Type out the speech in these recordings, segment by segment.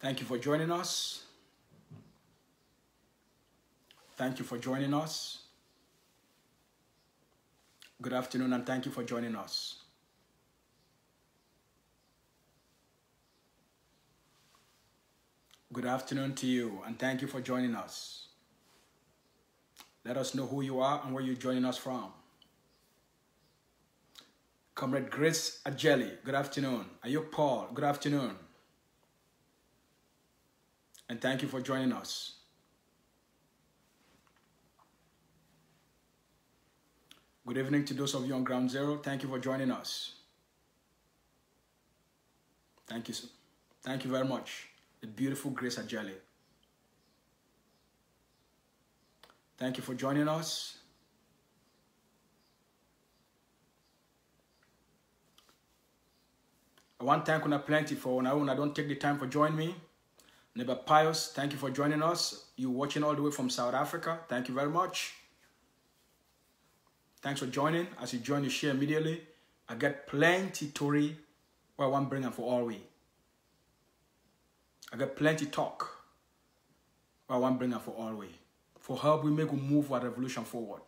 Thank you for joining us. Thank you for joining us. Good afternoon and thank you for joining us. Good afternoon to you and thank you for joining us. Let us know who you are and where you're joining us from. Comrade Grace Ajeli, good afternoon. Ayuk Paul, good afternoon. And thank you for joining us. Good evening to those of you on Ground Zero. Thank you for joining us. Thank you. Thank you very much. The beautiful Grace Ajeli. Thank you for joining us. I want to thank you plenty for when I don't take the time for join me. Neighbor Pius, thank you for joining us. You watching all the way from South Africa. Thank you very much. Thanks for joining. As you join, you share immediately. I get plenty story where I want to bring them for all we. I get plenty talk where I want to bring them for all we. For help we make a move our revolution forward.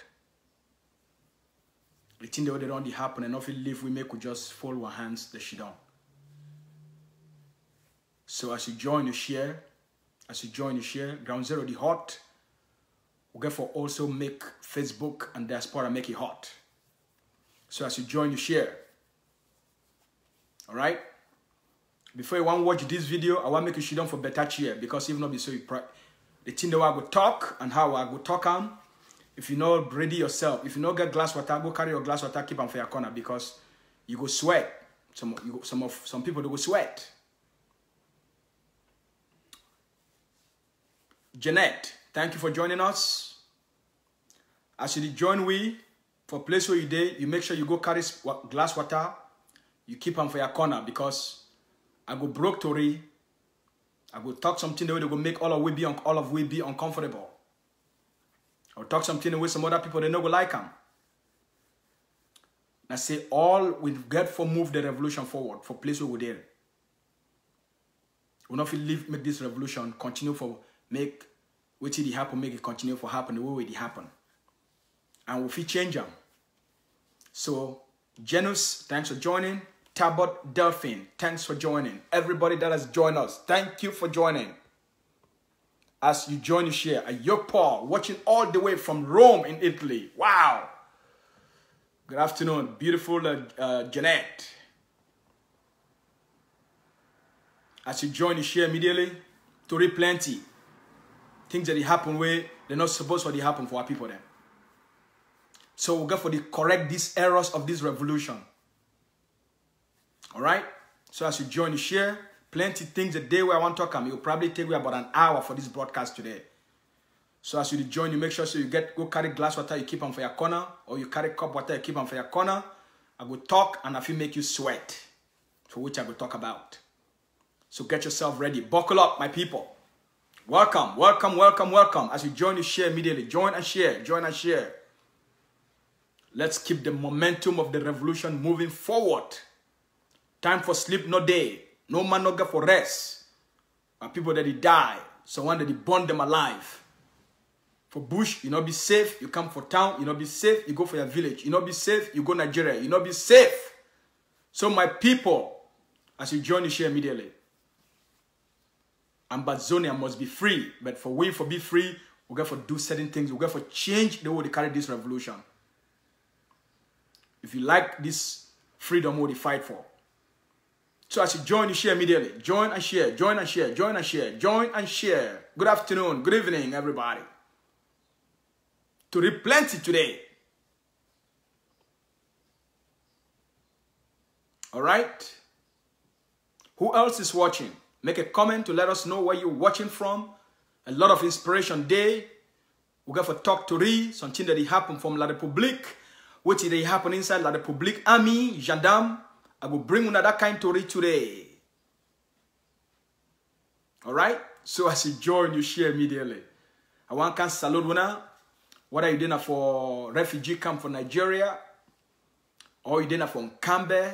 The thing that they don't happen and if we live, we make we just fold our hands the shit down. So as you join, you share. As you join, you share. Ground Zero, the hot. We get for also make Facebook and diaspora make it hot. So as you join, you share. All right? Before you want to watch this video, I want to make you sit down for better cheer because if not, be so you the thing that I go talk and how I go talk on. If you know ready yourself, if you know get glass water, go carry your glass water, keep them for your corner because you go sweat. Some people they go sweat. Jeanette, thank you for joining us. As you join we for place where you day, you make sure you go carry glass water. You keep them for your corner because I go broke Tori. I go talk something the way they go make all of we be uncomfortable. Or talk something the way some other people they know go like them. I say all we get for move the revolution forward for place where we're there. We not feel live make this revolution continue for make what it happen, make it continue for happen the way it happen. And we feel change them. So, Janus, thanks for joining. Tabot Delphine, thanks for joining. Everybody that has joined us, thank you for joining. As you join, you share. Ayuk Paul, watching all the way from Rome in Italy. Wow. Good afternoon, beautiful Jeanette. As you join, you share immediately. To read plenty. Things that happen where they're not supposed to happen for our people then. So we'll go for the correct these errors of this revolution. Alright? So as you join, you share. Plenty things a day where I want to talk. It will probably take you about an hour for this broadcast today. So as you join, you make sure so you go carry glass water, you keep them for your corner. Or you carry cup water, you keep them for your corner. I will talk and I feel make you sweat. For which I will talk about. So get yourself ready. Buckle up, my people. Welcome, welcome, welcome, welcome. As you join, you share immediately. Join and share. Join and share. Let's keep the momentum of the revolution moving forward. Time for sleep, no day. No man no go for rest. And people that they die. Someone that they burn them alive. For bush, you not be safe. You come for town, you not be safe. You go for your village. You not be safe. You go Nigeria. You not be safe. So my people, as you join, you share immediately. Ambazonian must be free. But for we for be free, we got to do certain things. We got to change the way they carry this revolution. If you like this freedom, what they fight for. So as you join, you share immediately. Join and share. Join and share. Join and share. Join and share. Good afternoon. Good evening, everybody. To read plenty today. All right. Who else is watching? Make a comment to let us know where you're watching from. A lot of inspiration day. We got to talk to read something that happened from La République, which they happen inside La République Army, gendarme. I will bring another kind to read today. All right. So as you join, you share immediately. I want to salute you. Whether you're doing for refugee camp for Nigeria, or you're doing from Cambe,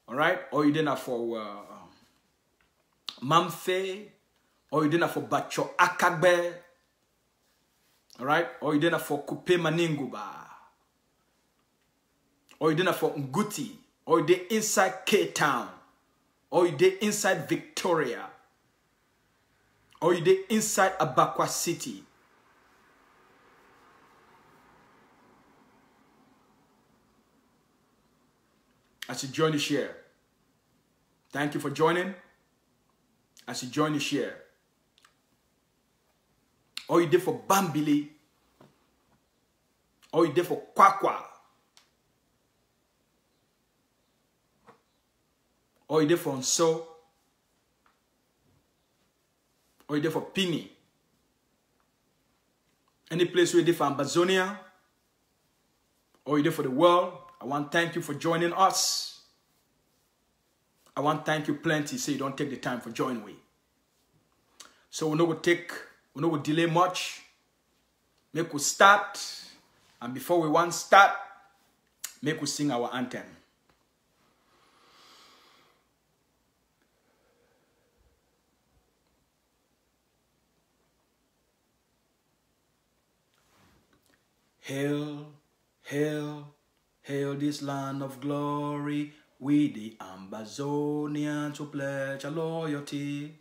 all right, or you're doing for Mamfe, or you didn't for Bacho Akagbe, all right? Or you didn't for Kupe Maninguba, or you didn't for Nguti, or you did inside Cape Town, or you did inside Victoria, or you did inside Abakwa City. As you join the share, thank you for joining. As you join the share, or you did for Bambili, or you did for Kwakwa, or you did for Nso, or you did for Pini. Any place where you did for Ambazonia, or you did for the world, I want to thank you for joining us. I want to thank you plenty so you don't take the time for joining me. So we're not going to delay much. Make we start. And before we want to start, make we sing our anthem. Hail, hail, hail this land of glory, we the Ambazonians who pledge our loyalty.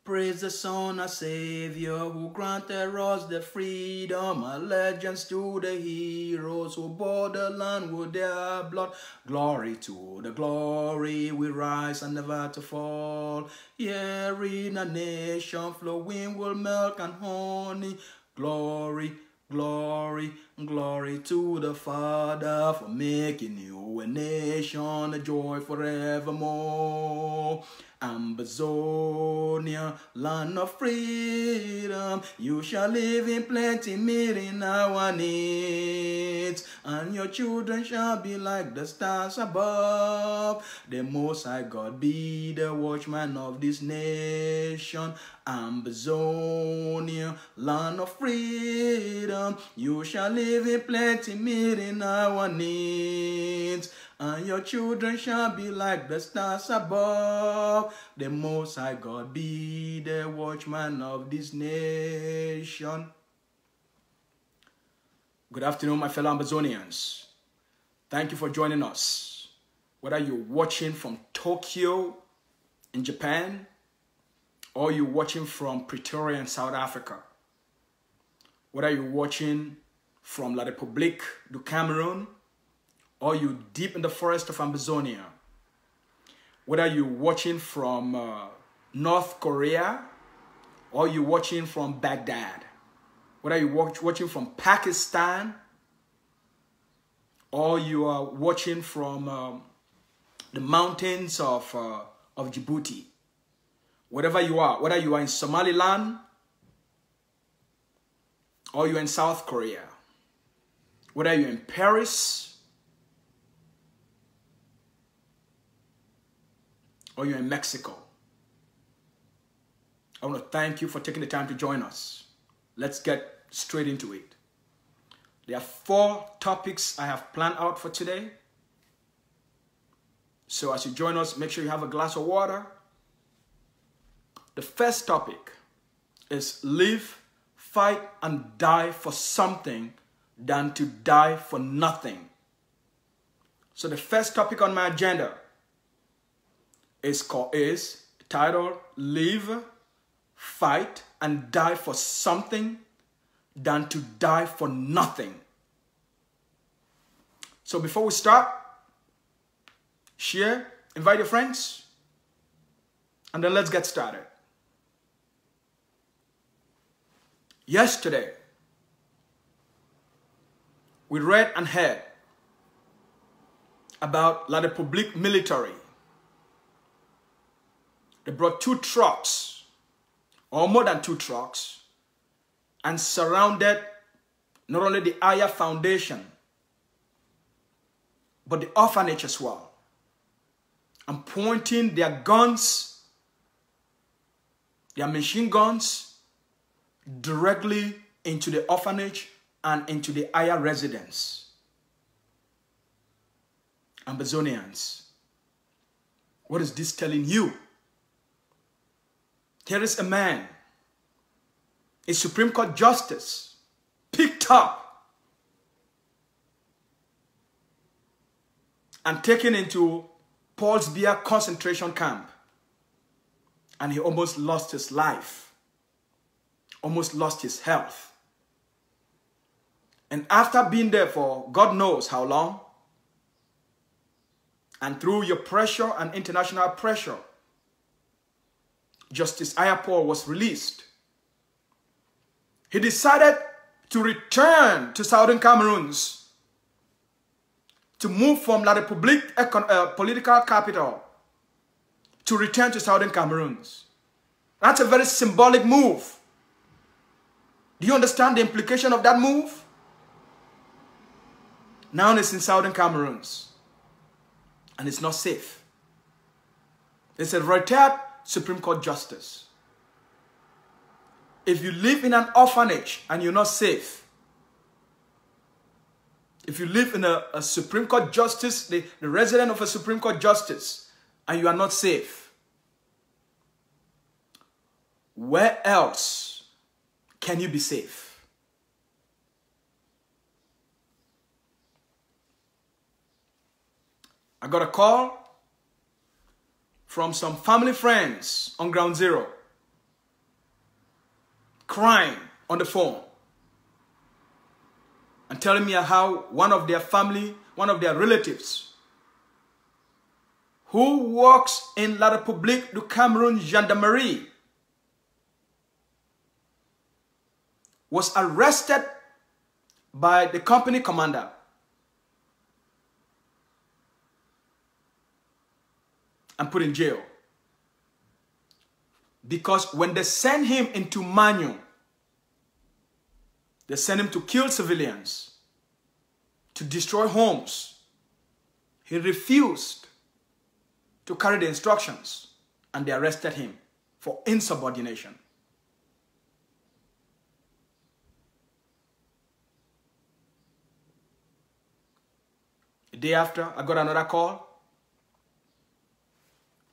Praise the Son, our Savior, who granted us the freedom, allegiance to the heroes who bore the land with their blood. Glory to the glory, we rise and never to fall. Here in a nation flowing with milk and honey. Glory, glory, glory to the Father for making you a nation, a joy forevermore. Ambazonia, land of freedom, you shall live in plenty, meeting our needs, and your children shall be like the stars above. The Most High God be the watchman of this nation. Ambazonia, land of freedom, you shall live in plenty, meeting our needs, and your children shall be like the stars above. The Most High God be the watchman of this nation. Good afternoon, my fellow Ambazonians. Thank you for joining us. Whether you're watching from Tokyo in Japan, or you're watching from Pretoria in South Africa, whether you're watching from La République du Cameroon, or you're deep in the forest of Ambazonia, whether you're watching from North Korea, or you're watching from Baghdad, whether you're watching from Pakistan, or you are watching from the mountains of Djibouti, wherever you are, whether you are in Somaliland, or you're in South Korea, whether you're in Paris, or you're in Mexico, I want to thank you for taking the time to join us. Let's get straight into it. There are 4 topics I have planned out for today. So as you join us, make sure you have a glass of water. The first topic is live, fight, and die for something than to die for nothing. So the first topic on my agenda is titled Live, Fight, and Die for Something than to die for nothing. So before we start, share, invite your friends, and then let's get started. Yesterday, we read and heard about La République military. They brought 2 trucks, or more than 2 trucks, and surrounded not only the Aya Foundation, but the orphanage as well, and pointing their guns, their machine guns, directly into the orphanage and into the Aya residence. Ambazonians, what is this telling you? Here is a man, a Supreme Court justice, picked up and taken into Paul's Beer concentration camp. And he almost lost his life, almost lost his health. And after being there for God knows how long, and through your pressure and international pressure, Justice Paul was released. He decided to return to Southern Cameroons, to move from La République, political capital, to return to Southern Cameroons. That's a very symbolic move. Do you understand the implication of that move? Now it's in Southern Cameroons, and it's not safe. It's a retired Supreme Court justice. If you live in an orphanage and you're not safe, if you live in a Supreme Court justice, the resident of a Supreme Court justice, and you are not safe, where else can you be safe? I got a call from some family friends on Ground Zero, crying on the phone and telling me how one of their family, one of their relatives, who works in La République du Cameroun Gendarmerie, was arrested by the company commander and put in jail. Because when they send him into Manu, they send him to kill civilians, to destroy homes. He refused to carry the instructions, and they arrested him for insubordination. The day after, I got another call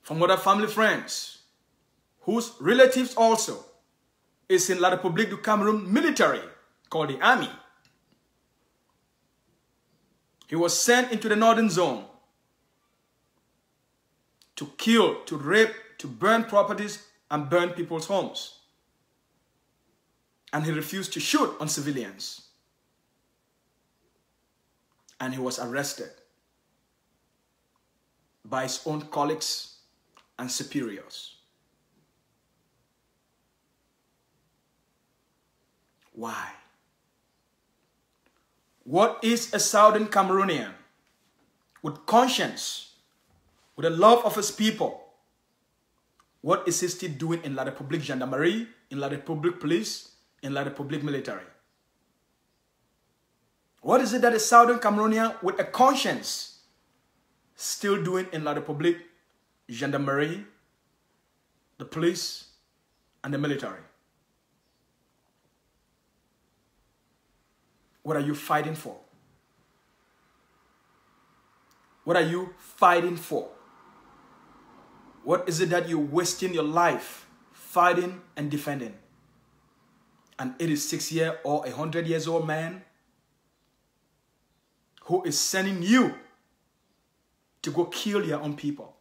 from other family friends whose relatives also is in La République du Cameroun military, called the Army. He was sent into the northern zone to kill, to rape, to burn properties and burn people's homes. And he refused to shoot on civilians. And he was arrested by his own colleagues and superiors. Why? What is a Southern Cameroonian with conscience, with a love of his people? What is he still doing in La République Gendarmerie, in La République Police, in La République Military? What is it that a Southern Cameroonian with a conscience still doing in La République Gendarmerie, the police, and the military? What are you fighting for? What are you fighting for? What is it that you're wasting your life fighting and defending? An 86-year or 100-year-old man who is sending you to go kill your own people.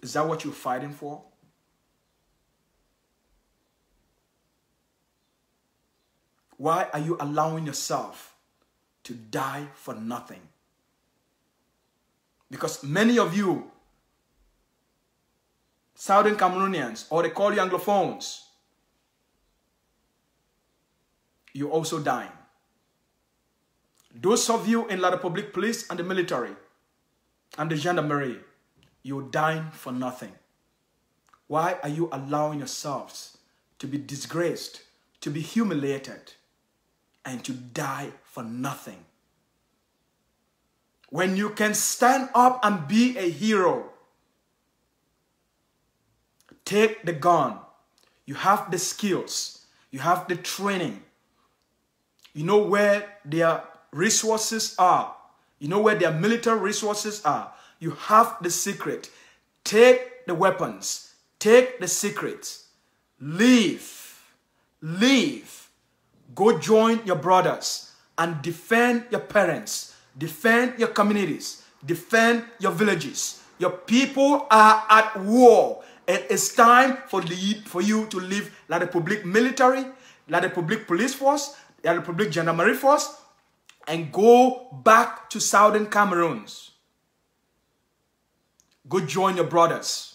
Is that what you're fighting for? Why are you allowing yourself to die for nothing? Because many of you, Southern Cameroonians, or they call you Anglophones, you're also dying. Those of you in La République Police and the military and the gendarmerie, you're dying for nothing. Why are you allowing yourselves to be disgraced, to be humiliated, and to die for nothing? When you can stand up and be a hero, take the gun. You have the skills. You have the training. You know where their resources are. You know where their military resources are. You have the secret. Take the weapons. Take the secrets. Leave. Leave. Go join your brothers and defend your parents. Defend your communities. Defend your villages. Your people are at war. It is time for you to leave like the public military, like the public police force, like the public gendarmerie force, and go back to southern Cameroons. Go join your brothers.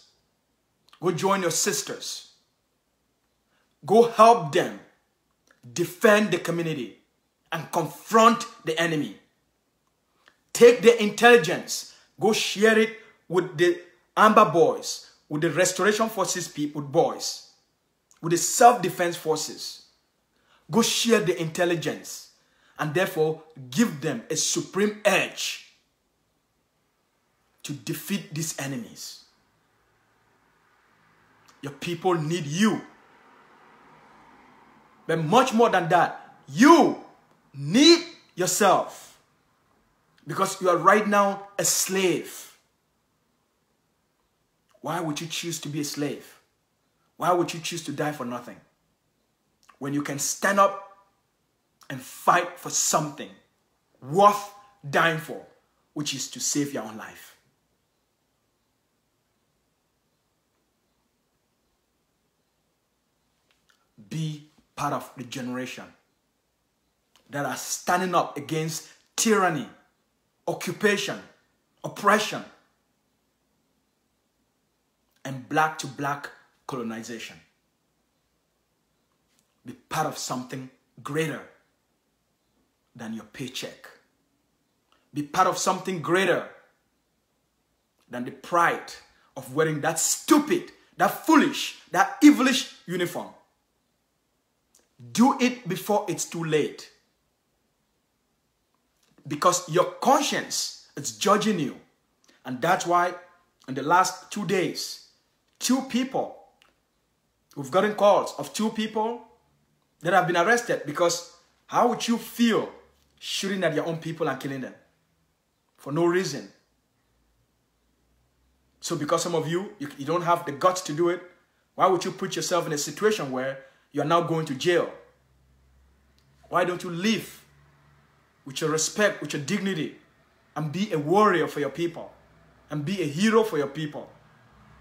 Go join your sisters. Go help them defend the community and confront the enemy. Take the intelligence. Go share it with the Amber boys, with the Restoration Forces people, boys, with the Self-Defense Forces. Go share the intelligence and therefore give them a supreme edge to defeat these enemies. Your people need you. But much more than that, you need yourself. Because you are right now a slave. Why would you choose to be a slave? Why would you choose to die for nothing? When you can stand up and fight for something worth dying for, which is to save your own life. Be part of the generation that are standing up against tyranny, occupation, oppression, and black-to-black colonization. Be part of something greater than your paycheck. Be part of something greater than the pride of wearing that stupid, that foolish, that evilish uniform. Do it before it's too late. Because your conscience is judging you. And that's why in the last 2 days, 2 people, we've gotten calls of 2 people that have been arrested. Because how would you feel shooting at your own people and killing them for no reason? So because some of you don't have the guts to do it, why would you put yourself in a situation where you are now going to jail? Why don't you live with your respect, with your dignity, and be a warrior for your people, and be a hero for your people?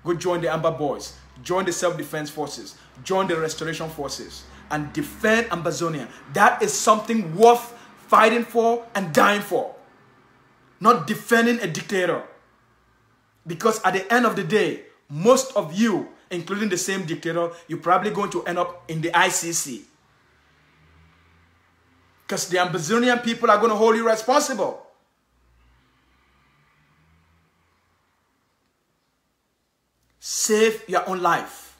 Go join the Amber Boys, join the Self-Defense Forces, join the Restoration Forces, and defend Ambazonia. That is something worth fighting for and dying for. Not defending a dictator. Because at the end of the day, most of you, including the same dictator, you're probably going to end up in the ICC. Because the Ambazonian people are going to hold you responsible. Save your own life.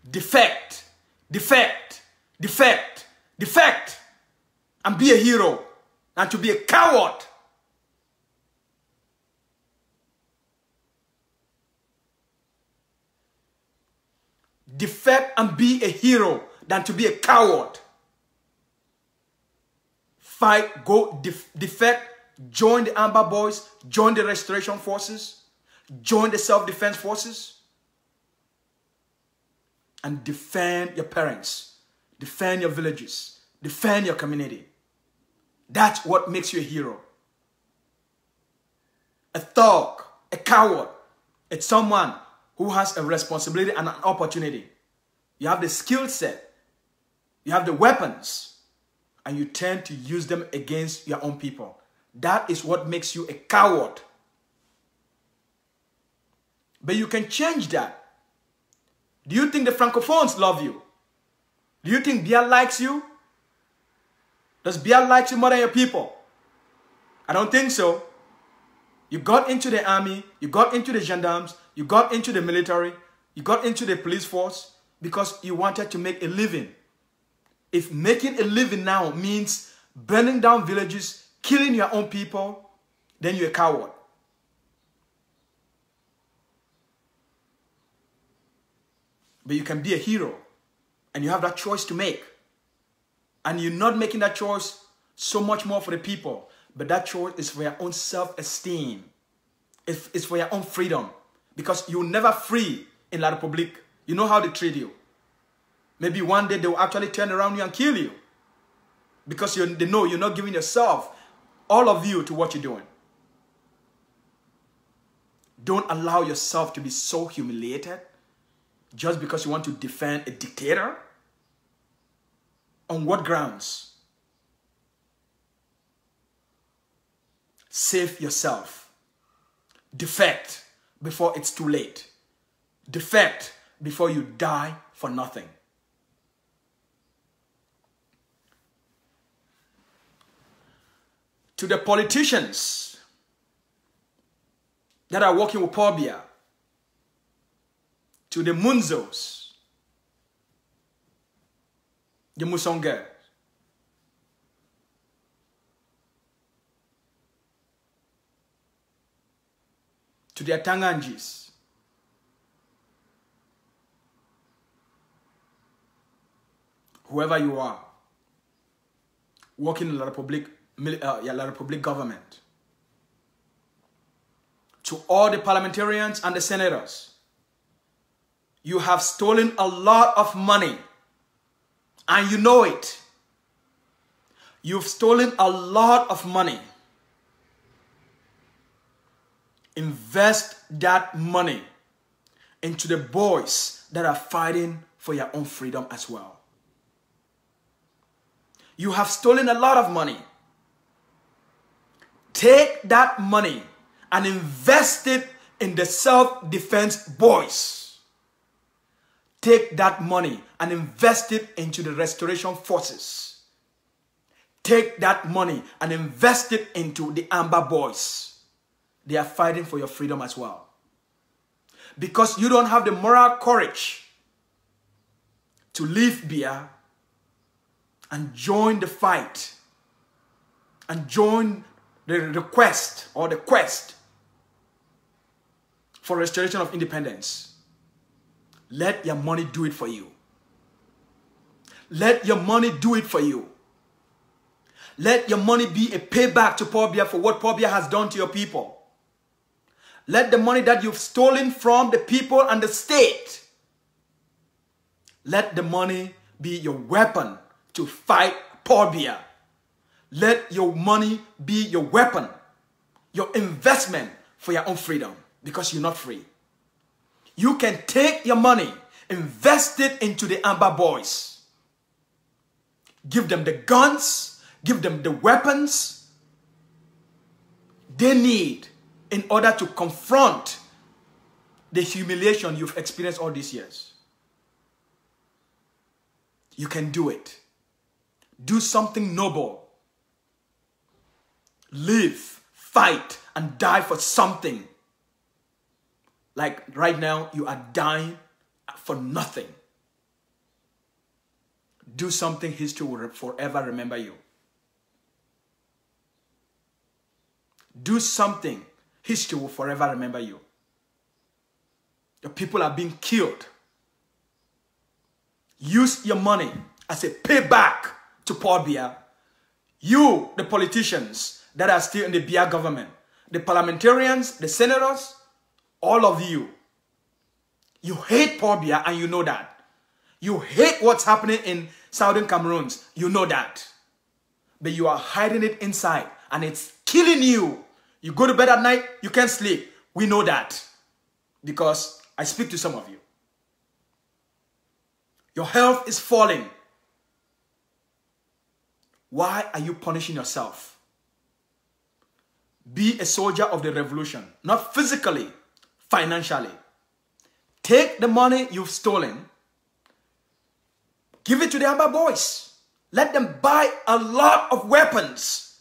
Defect, defect, defect, defect, and be a hero, and to be a coward. Defect and be a hero than to be a coward. Fight, go, defect, join the Amber Boys, join the Restoration Forces, join the Self-Defense Forces, and defend your parents, defend your villages, defend your community. That's what makes you a hero. A thug, a coward, it's someone who has a responsibility and an opportunity. You have the skill set, you have the weapons, and you tend to use them against your own people. That is what makes you a coward. But you can change that. Do you think the Francophones love you? Do you think Biya likes you? Does Biya like you more than your people? I don't think so. You got into the army, you got into the gendarmes, you got into the military, you got into the police force because you wanted to make a living. If making a living now means burning down villages, killing your own people, then you're a coward. But you can be a hero, and you have that choice to make. And you're not making that choice so much more for the people, but that choice is for your own self-esteem. It's for your own freedom. Because you'll never free in La Republique, you know how they treat you. Maybe one day they will actually turn around you and kill you. Because they know you're not giving yourself, all of you, to what you're doing. Don't allow yourself to be so humiliated just because you want to defend a dictator. On what grounds? Save yourself. Defect before it's too late. Defect before you die for nothing. To the politicians that are working with Paul Biya, to the Munzos, the Musonga, to the Atanganjis, whoever you are, working in La Republique, La Republique government, to all the parliamentarians and the senators, you have stolen a lot of money, and you know it. You've stolen a lot of money. Invest that money into the boys that are fighting for your own freedom as well. You have stolen a lot of money. Take that money and invest it in the self-defense boys. Take that money and invest it into the restoration forces. Take that money and invest it into the Amber boys. They are fighting for your freedom as well. Because you don't have the moral courage to leave Biya and join the fight and join the request or the quest for restoration of independence. Let your money do it for you. Let your money do it for you. Let your money be a payback to Paul Biya for what Paul Biya has done to your people. Let the money that you've stolen from the people and the state, let the money be your weapon to fight Paul Biya. Let your money be your weapon, your investment for your own freedom, because you're not free. You can take your money, invest it into the Amber boys. Give them the guns, give them the weapons they need in order to confront the humiliation you've experienced all these years. You can do it. Do something noble. Live, fight, and die for something. Like right now, you are dying for nothing. Do something history will forever remember you. Do something history will forever remember you. The people are being killed. Use your money as a payback to Paul Biya. You, the politicians that are still in the Biya government, the parliamentarians, the senators, all of you, you hate Paul Biya and you know that. You hate what's happening in Southern Cameroon, you know that. But you are hiding it inside and it's killing you. You go to bed at night, you can't sleep. We know that because I speak to some of you. Your health is falling. Why are you punishing yourself? Be a soldier of the revolution, not physically, financially. Take the money you've stolen, give it to the Amber boys. Let them buy a lot of weapons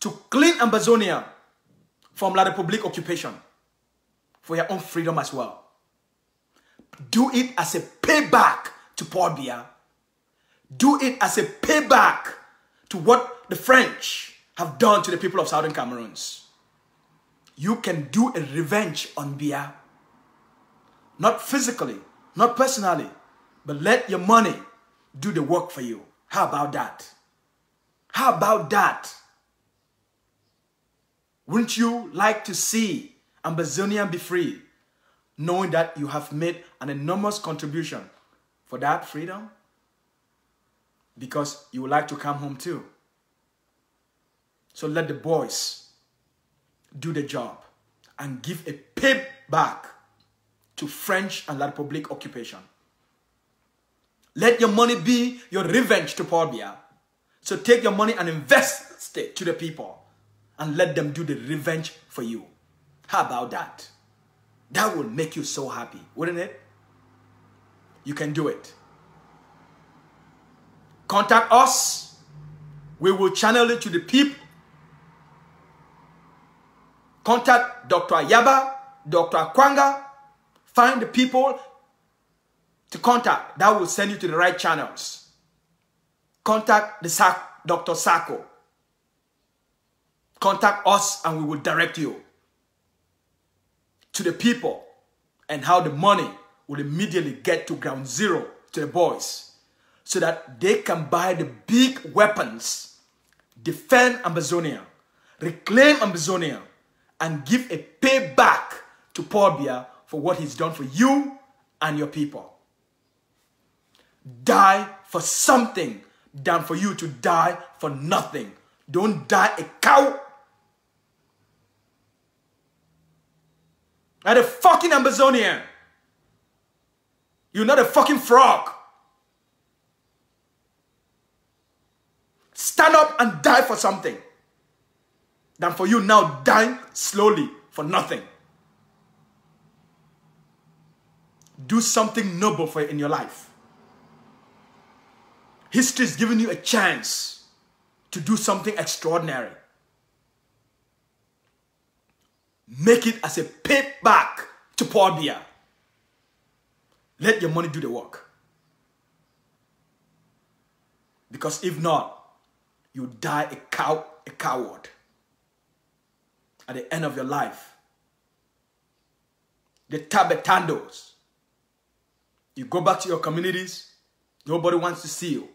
to clean Ambazonia from La Republique occupation for your own freedom as well. Do it as a payback to Paul Biya. Do it as a payback to what the French have done to the people of Southern Cameroons. You can do a revenge on Biya. Not physically, not personally, but let your money do the work for you. How about that? How about that? Wouldn't you like to see Ambazonian be free? knowing that you have made an enormous contribution for that freedom, because you would like to come home too. So let the boys do the job and give a payback to French and La République occupation. Let your money be your revenge to Paul Biya. So take your money and invest it to the people and let them do the revenge for you. How about that? That will make you so happy, wouldn't it? You can do it. Contact us. We will channel it to the people. Contact Dr. Ayaba, Dr. Akwanga. Find the people to contact. That will send you to the right channels. Contact the Dr. Sako. Contact us and we will direct you to the people and how the money will immediately get to ground zero to the boys so that they can buy the big weapons, defend Ambazonia, reclaim Ambazonia, and give a payback to Paul Biya for what he's done for you and your people. Die for something than for you to die for nothing. Don't die a cow. Not a fucking Ambazonian. You're not a fucking frog. Stand up and die for something than for you now dying slowly for nothing. Do something noble for in your life. History is giving you a chance to do something extraordinary. Make it as a payback to Paul Biya. Let your money do the work. Because if not, you die a coward. At the end of your life. The tabetandos. You go back to your communities. Nobody wants to see you.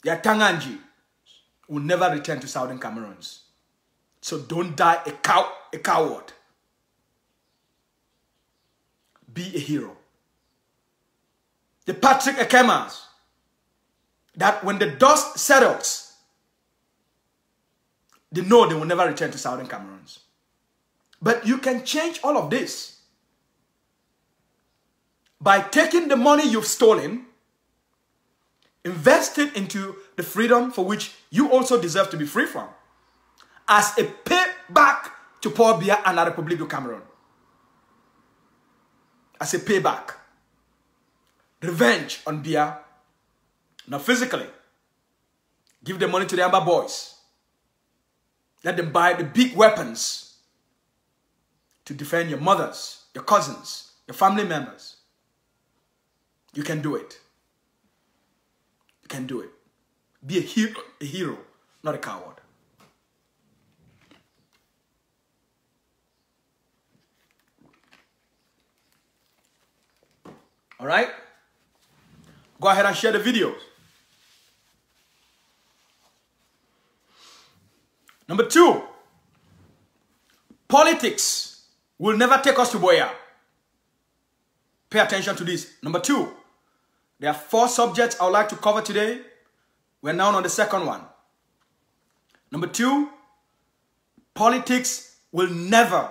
Your Tanganji will never return to Southern Cameroons. So don't die a coward. Be a hero. The Patrick Ekemas, that when the dust settles, they know they will never return to Southern Cameroons. But you can change all of this by taking the money you've stolen, invest it into the freedom for which you also deserve to be free from, as a payback to Paul Biya and La République du Cameroon. As a payback. Revenge on Biya. Not physically. Give the money to the Amba boys. Let them buy the big weapons to defend your mothers, your cousins, your family members. You can do it. You can do it. Be a hero, not a coward. All right? Go ahead and share the videos. Number 2, politics will never take us to Boya. Pay attention to this. Number 2, there are 4 subjects I would like to cover today. We're now on the second one. Number 2, politics will never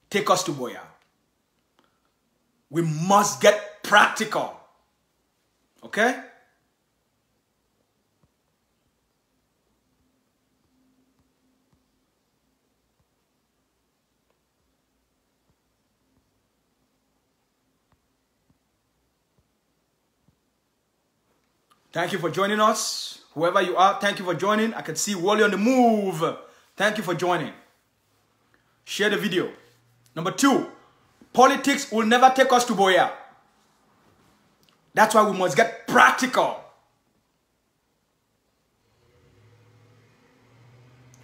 take us to Boya. We must get practical. Okay? Thank you for joining us. Whoever you are, thank you for joining. I can see Wally on the move. Thank you for joining. Share the video. Number 2, politics will never take us to Boya. That's why we must get practical.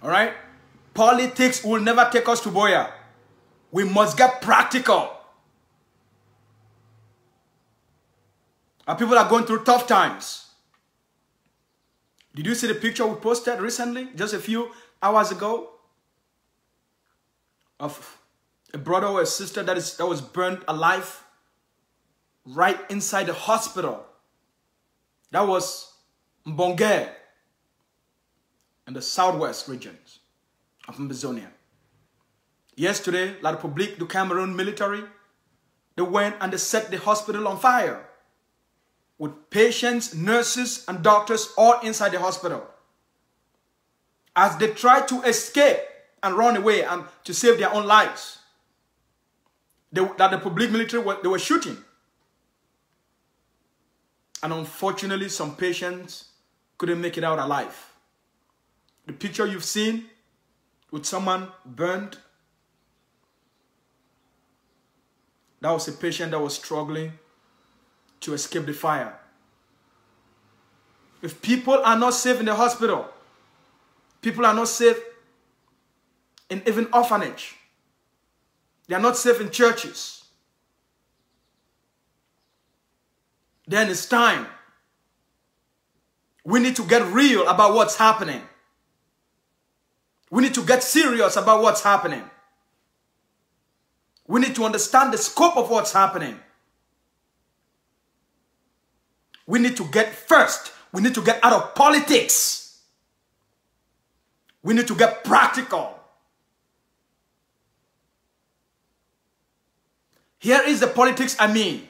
All right? Politics will never take us to Boya. We must get practical. Our people are going through tough times. Did you see the picture we posted recently, just a few hours ago, of a brother or a sister that was burned alive right inside the hospital. That was Mbonge in the southwest regions of Ambazonia. Yesterday, La République du Cameroon military, they went and they set the hospital on fire with patients, nurses, and doctors all inside the hospital as they tried to escape and run away and to save their own lives. That the public military, they were shooting. And unfortunately, some patients couldn't make it out alive. The picture you've seen with someone burned, that was a patient that was struggling to escape the fire. If people are not safe in the hospital, people are not safe in even orphanage, they are not safe in churches, then it's time. We need to get real about what's happening. We need to get serious about what's happening. We need to understand the scope of what's happening. We need to get first. We need to get out of politics. We need to get practical. Here is the politics I mean.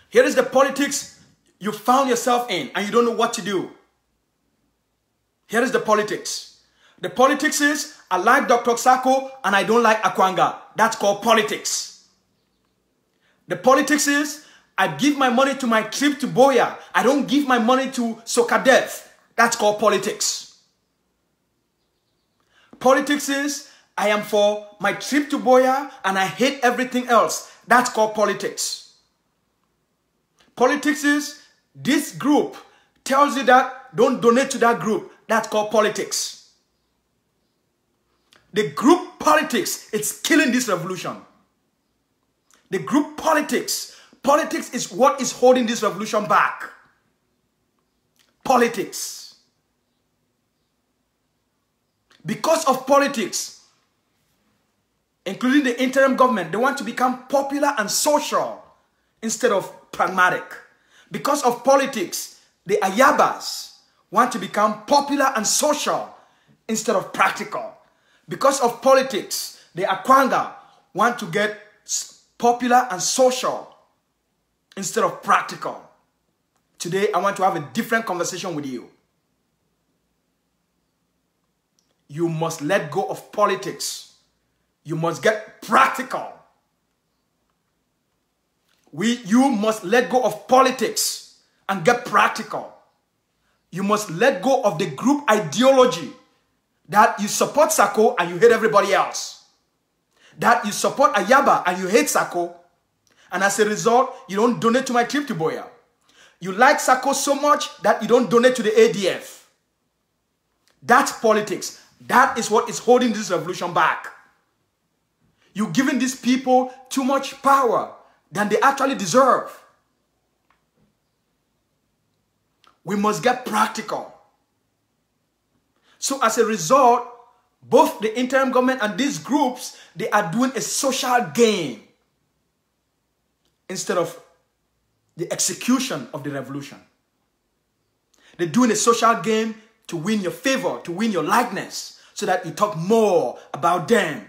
Here is the politics you found yourself in and you don't know what to do. Here is the politics. The politics is, I like Dr. Sako and I don't like Akwanga. That's called politics. The politics is, I give my money to my trip to Boya. I don't give my money to Sokadev. That's called politics. Politics is, I am for my trip to Boya and I hate everything else. That's called politics. Politics is, this group tells you that don't donate to that group. That's called politics. The group politics, it's killing this revolution. The group politics is what is holding this revolution back. Politics. Because of politics, including the interim government, they want to become popular and social instead of pragmatic. Because of politics, the Ayabas want to become popular and social instead of practical. Because of politics, the Akwanga want to get popular and social instead of practical. Today, I want to have a different conversation with you. You must let go of politics. You must get practical. You must let go of politics and get practical. You must let go of the group ideology that you support Sako and you hate everybody else. That you support Ayaba and you hate Sako. And as a result, you don't donate to my trip to Boya. You like Sako so much that you don't donate to the ADF. That's politics. That is what is holding this revolution back. You're giving these people too much power than they actually deserve. We must get practical. So as a result, both the interim government and these groups, they are doing a social game instead of the execution of the revolution. They're doing a social game to win your favor, to win your likeness, so that you talk more about them.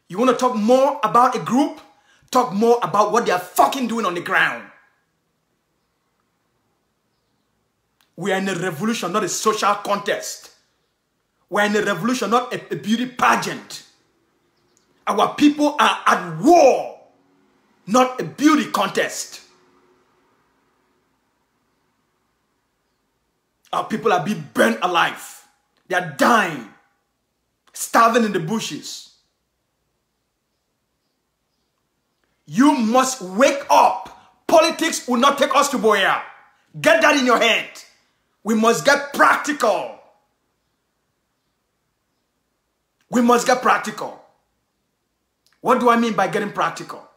You want to talk more about a group? Talk more about what they are fucking doing on the ground. We are in a revolution, not a social contest. We are in a revolution, not a beauty pageant. Our people are at war, not a beauty contest. Our people are being burnt alive. They are dying, starving in the bushes. You must wake up. Politics will not take us to Boya. Get that in your head. We must get practical. We must get practical. What do I mean by getting practical?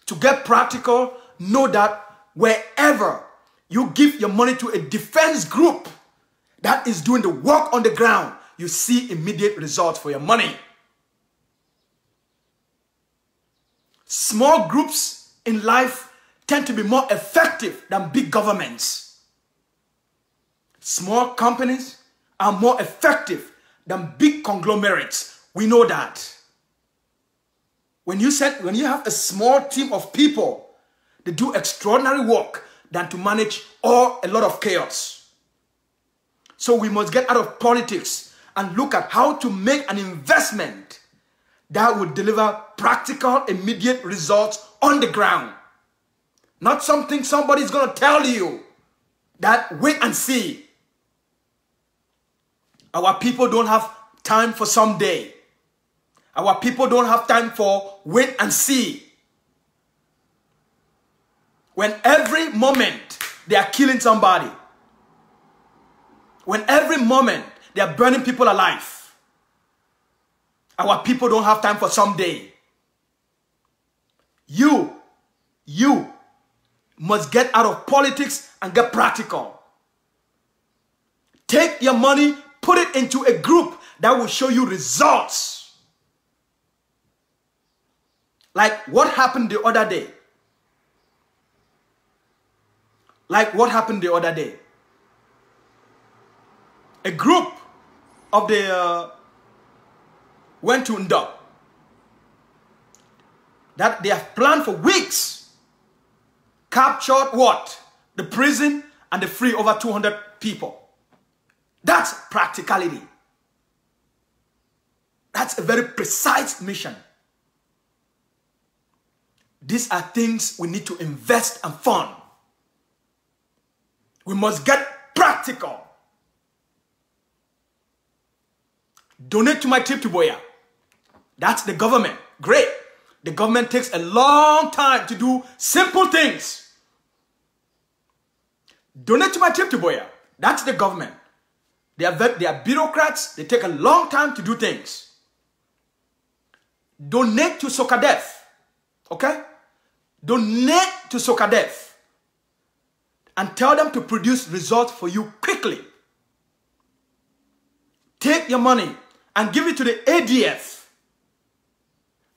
To get practical, know that wherever you give your money to a defense group that is doing the work on the ground, you see immediate results for your money. Small groups in life tend to be more effective than big governments. Small companies are more effective than big conglomerates. We know that. When you have a small team of people, they do extraordinary work than to manage a lot of chaos. So we must get out of politics and look at how to make an investment that will deliver practical, immediate results on the ground. Not something somebody's going to tell you that wait and see. Our people don't have time for someday. Our people don't have time for wait and see. When every moment they are killing somebody. When every moment they are burning people alive. Our people don't have time for someday. You must get out of politics and get practical. Take your money, put it into a group that will show you results. Like what happened the other day. A group of the went to Ndo. That they have planned for weeks. Captured what? The prison and they free over 200 people. That's practicality. That's a very precise mission. These are things we need to invest and fund. We must get practical. Donate to my trip to Boya. That's the government. Great. The government takes a long time to do simple things. Donate to my trip to Boya. That's the government. They are bureaucrats. They take a long time to do things. Donate to Sokadef. Okay? Donate to Sokadef. And tell them to produce results for you quickly. Take your money and give it to the ADF.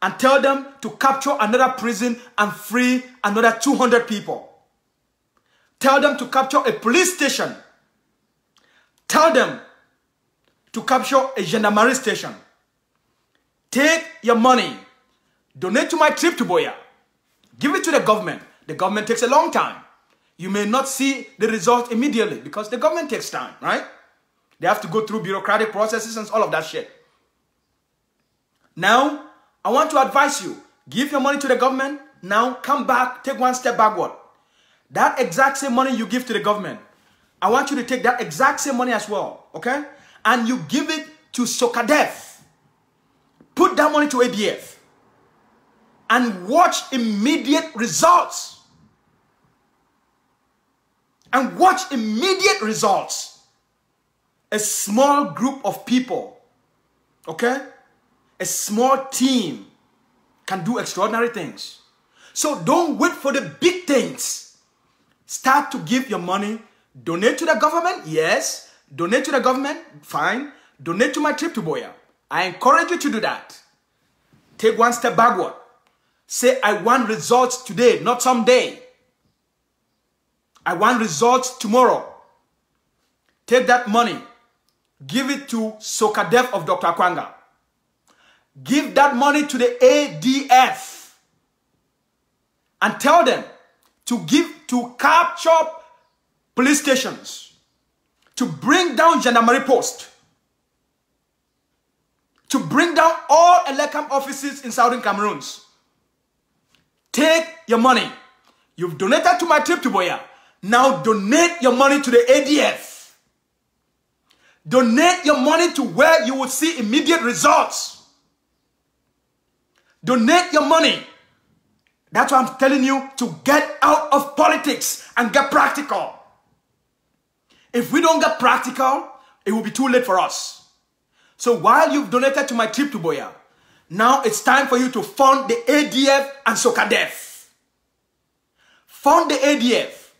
And tell them to capture another prison and free another 200 people. Tell them to capture a police station. Tell them to capture a gendarmerie station. Take your money. Donate to my trip to Boya. Give it to the government. The government takes a long time. You may not see the result immediately because the government takes time, right? They have to go through bureaucratic processes and all of that shit. Now, I want to advise you. Give your money to the government. Now, come back. Take one step backward. That exact same money you give to the government, I want you to take that exact same money as well, okay? And you give it to Sokadef. Put that money to ADF. And watch immediate results. And watch immediate results. A small group of people, okay? A small team can do extraordinary things. So don't wait for the big things. Start to give your money. Donate to the government, yes. Donate to the government, fine. Donate to my trip to Boya. I encourage you to do that. Take one step backward. Say, I want results today, not someday. I want results tomorrow. Take that money. Give it to Sokadef of Dr. Akwanga. Give that money to the ADF. And tell them to capture police stations. To bring down gendarmerie post. To bring down all Elekam offices in Southern Cameroons. Take your money. You've donated to my trip to Boya. Now donate your money to the ADF. Donate your money to where you will see immediate results. Donate your money. That's why I'm telling you to get out of politics and get practical. If we don't get practical, it will be too late for us. So while you've donated to my trip to Boya, now it's time for you to fund the ADF and Sokadef. Fund the ADF.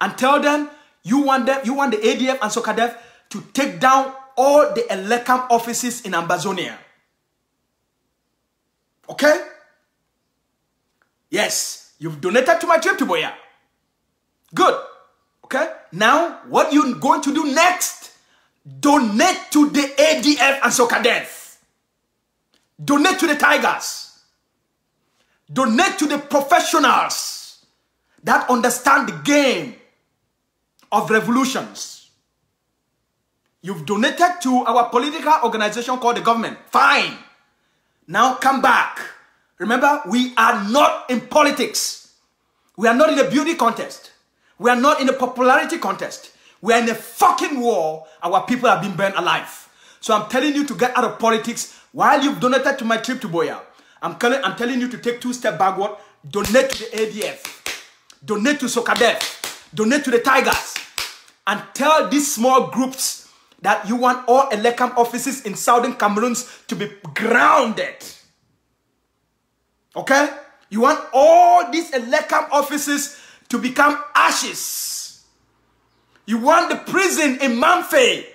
And tell them you want the ADF and Sokadef to take down all the Elekam offices in Ambazonia. Okay? Yes, you've donated to my trip to Buea. Good. Okay? Now, what you're going to do next? Donate to the ADF and SOCADEF. Donate to the Tigers. Donate to the professionals that understand the game of revolutions. You've donated to our political organization called the government. Fine. Now come back. Remember, we are not in politics. We are not in a beauty contest. We are not in a popularity contest. We are in a fucking war. Our people have been burned alive. So I'm telling you to get out of politics while you've donated to my trip to Buea. I'm telling you to take 2 steps backward. Donate to the ADF. Donate to SOCADEF. Donate to the Tigers. And tell these small groups that you want all Elecam offices in southern Cameroon to be grounded. Okay? You want all these Elecam offices to become ashes. You want the prison in Mamfe.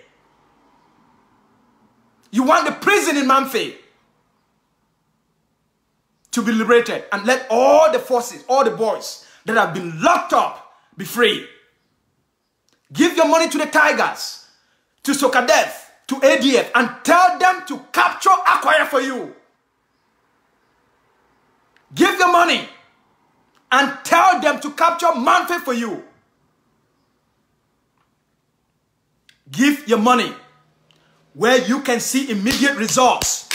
You want the prison in Mamfe to be liberated, and let all the forces, all the boys that have been locked up be free. Give your money to the Tigers, to SOCADEF, to ADF, and tell them to capture Acquire for you. Give your money and tell them to capture Mamfe for you. Give your money where you can see immediate results.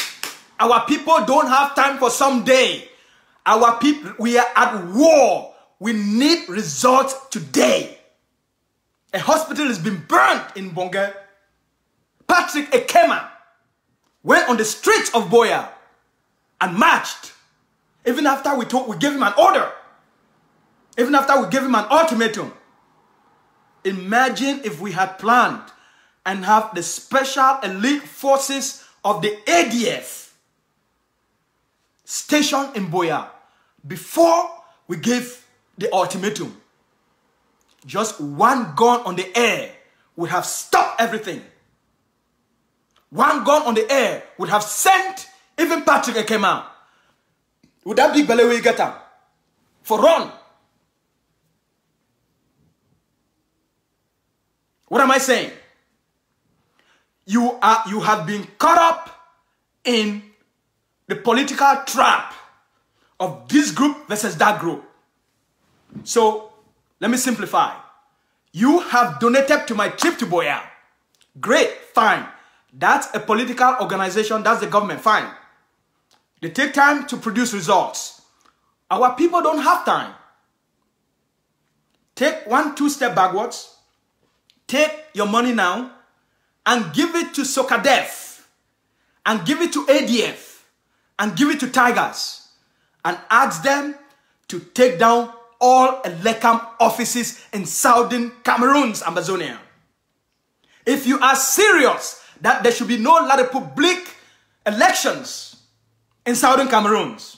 Our people don't have time for someday. Our people, we are at war. We need results today. A hospital has been burned in Bonge. Patrick Ekema went on the streets of Buea and marched. Even after we gave him an order. Even after we gave him an ultimatum. Imagine if we had planned and have the special elite forces of the ADF stationed in Buea before we gave the ultimatum. Just one gun on the air would have stopped everything. One gun on the air would have sent even Patrick Ekema. Would that big belly we get him? For run. What am I saying? You have been caught up in the political trap of this group versus that group. So, let me simplify. You have donated to my trip to Buea. Great, fine. That's a political organization, that's the government, fine. They take time to produce results. Our people don't have time. Take 1-2 steps backwards. Take your money now and give it to SOCADEF and give it to ADF and give it to Tigers and ask them to take down all Elecam offices in southern Cameroon's Ambazonia. If you are serious that there should be no La République elections in southern Cameroons,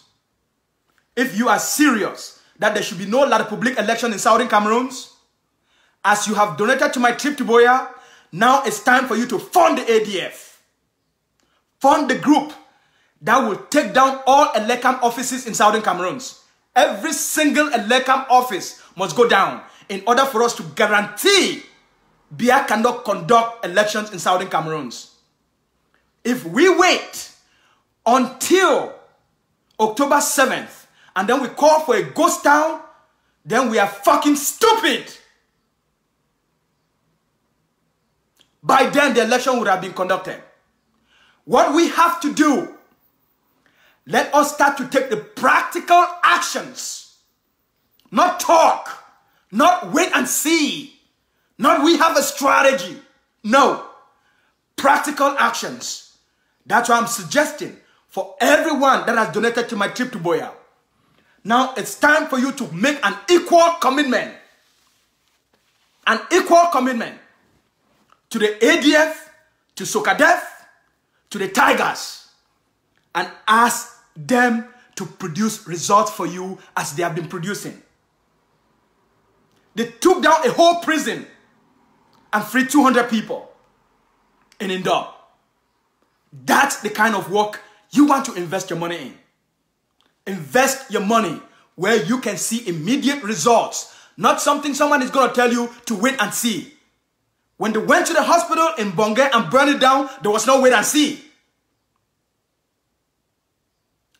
if you are serious that there should be no La République election in southern Cameroons, as you have donated to my trip to Buea, now it's time for you to fund the ADF. Fund the group that will take down all Elecam offices in southern Cameroons. Every single Elecam office must go down in order for us to guarantee Bia cannot conduct elections in southern Cameroons. If we wait until October 7th and then we call for a ghost town, then we are fucking stupid. By then the election would have been conducted. What we have to do, let us start to take the practical actions. Not talk. Not wait and see. Not we have a strategy. No. Practical actions. That's what I'm suggesting for everyone that has donated to my trip to Buea. Now it's time for you to make an equal commitment. An equal commitment to the ADF, to SOCADEF, to the Tigers, and ask them to produce results for you as they have been producing. They took down a whole prison and freed 200 people in Indor. That's the kind of work you want to invest your money in. Invest your money where you can see immediate results. Not something someone is going to tell you to wait and see. When they went to the hospital in Bongé and burned it down, there was no wait and see.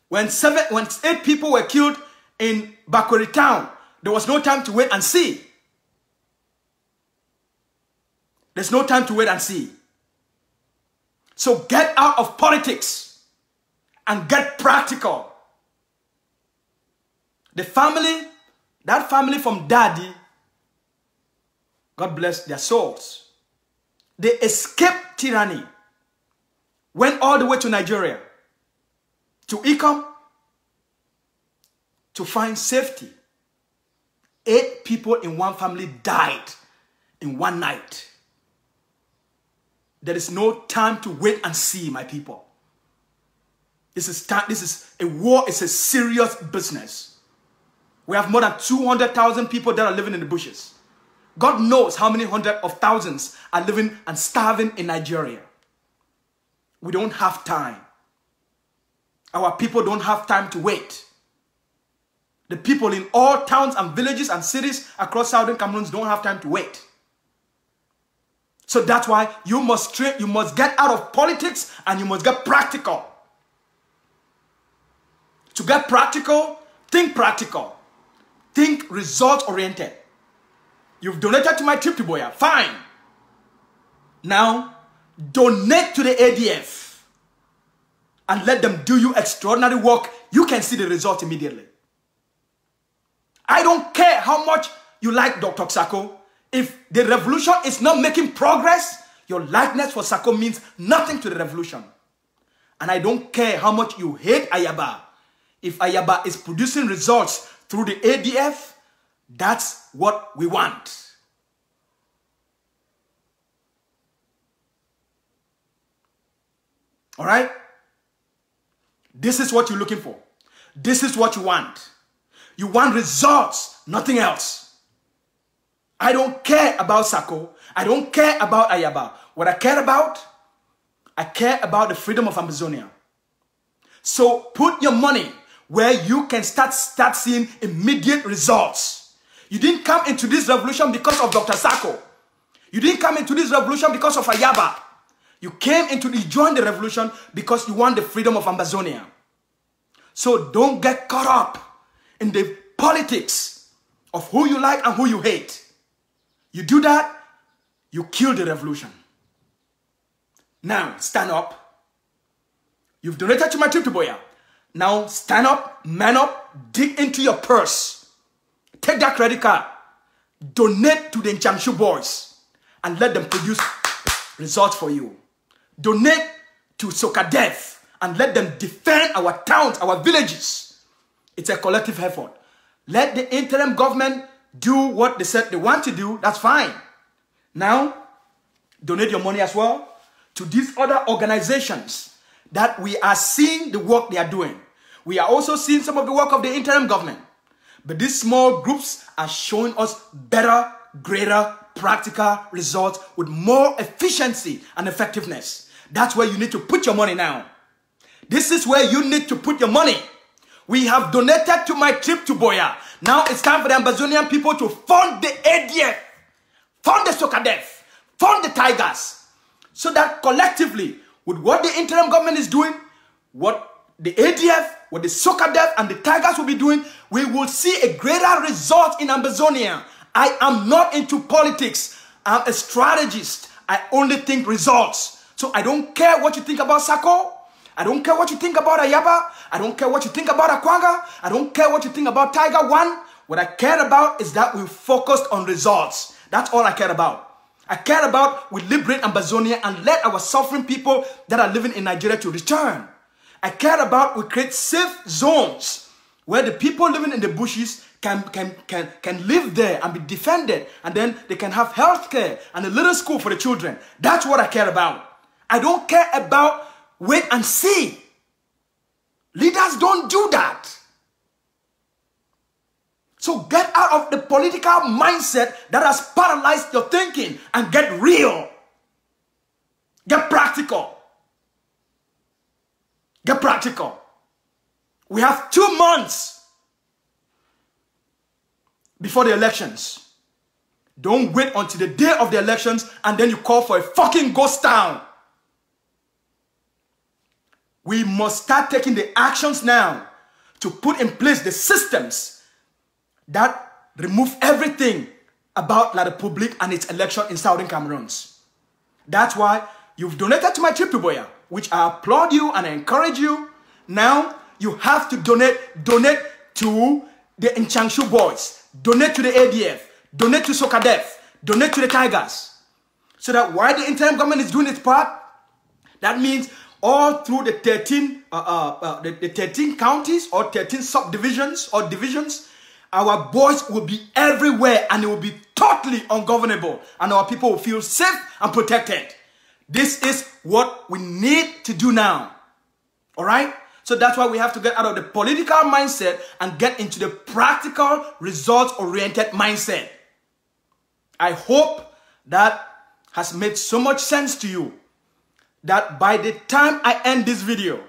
When 8 people were killed in Bakweri town, there was no time to wait and see. There's no time to wait and see. So get out of politics and get practical. The family, that family from Daddy, God bless their souls, they escaped tyranny, went all the way to Nigeria, to Ikom, to find safety. 8 people in one family died in one night. There is no time to wait and see, my people. This is a war. It's a serious business. We have more than 200,000 people that are living in the bushes. God knows how many hundreds of thousands are living and starving in Nigeria. We don't have time. Our people don't have time to wait. The people in all towns and villages and cities across southern Cameroon don't have time to wait. So that's why you must get out of politics and you must get practical. To get practical, think practical. Think result-oriented. You've donated to my trip to Boya. Fine. Now, donate to the ADF and let them do you extraordinary work. You can see the result immediately. I don't care how much you like Dr. Sako. If the revolution is not making progress, your likeness for Sako means nothing to the revolution. And I don't care how much you hate Ayaba. If Ayaba is producing results through the ADF, that's what we want. All right? This is what you're looking for. This is what you want. You want results, nothing else. I don't care about Sako. I don't care about Ayaba. What I care about the freedom of Amazonia. So put your money where you can start seeing immediate results. You didn't come into this revolution because of Dr. Sako. You didn't come into this revolution because of Ayaba. You joined the revolution because you want the freedom of Ambazonia. So don't get caught up in the politics of who you like and who you hate. You do that, you kill the revolution. Now, stand up. You've donated to my trip to Boya. Now, stand up, man up, dig into your purse. Take that credit card. Donate to the Nchangshu boys and let them produce results for you. Donate to Sokadef and let them defend our towns, our villages. It's a collective effort. Let the interim government do what they said they want to do. That's fine. Now, donate your money as well to these other organizations that we are seeing the work they are doing. We are also seeing some of the work of the interim government. But these small groups are showing us better, greater, practical results with more efficiency and effectiveness. That's where you need to put your money now. This is where you need to put your money. We have donated to my trip to Boya. Now it's time for the Ambazonian people to fund the ADF, fund the Sokadef, fund the Tigers. So that collectively, with what the interim government is doing, what the ADF, what the Sokadef and the Tigers will be doing, we will see a greater result in Ambazonia. I am not into politics. I'm a strategist. I only think results. So I don't care what you think about Sako. I don't care what you think about Ayaba. I don't care what you think about Akwanga. I don't care what you think about Tiger One. What I care about is that we focused on results. That's all I care about. I care about we liberate Ambazonia and let our suffering people that are living in Nigeria to return. I care about we create safe zones where the people living in the bushes can live there and be defended, and then they can have health care and a little school for the children. That's what I care about. I don't care about wait and see. Leaders don't do that. So get out of the political mindset that has paralyzed your thinking and get real. Get practical. Get practical. We have 2 months before the elections. Don't wait until the day of the elections and then you call for a fucking ghost town. We must start taking the actions now to put in place the systems that remove everything about La République and its election in Southern Cameroons. That's why you've donated to my Tripiboya, which I applaud you and I encourage you. Now you have to donate to the Nchangshu boys, donate to the ADF, donate to Sokadef, donate to the Tigers. So that while the interim government is doing its part, that means all through the 13 counties or 13 subdivisions or divisions, our boys will be everywhere and it will be totally ungovernable and our people will feel safe and protected. This is what we need to do now. All right? So that's why we have to get out of the political mindset and get into the practical, results-oriented mindset. I hope that has made so much sense to you that by the time I end this video,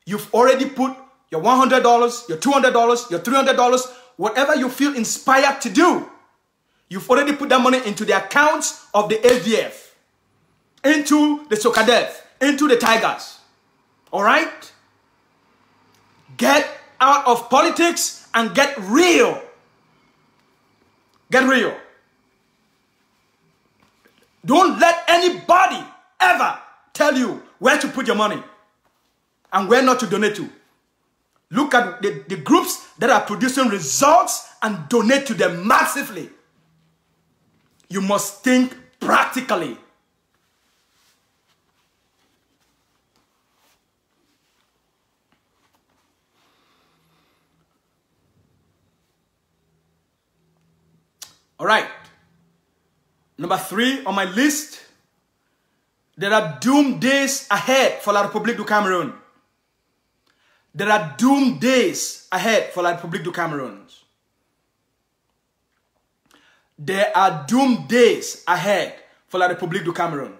you've already put your $100, your $200, your $300, whatever you feel inspired to do. You've already put that money into the accounts of the ADF, into the Sokadef, into the Tigers. All right? Get out of politics and get real. Get real. Don't let anybody ever tell you where to put your money and where not to donate to. Look at the groups that are producing results and donate to them massively. You must think practically. All right. Number 3 on my list. There are doomed days ahead for La République du Cameroon. There are doomed days ahead for La République du Cameroon. There are doomed days ahead for La République du Cameroon.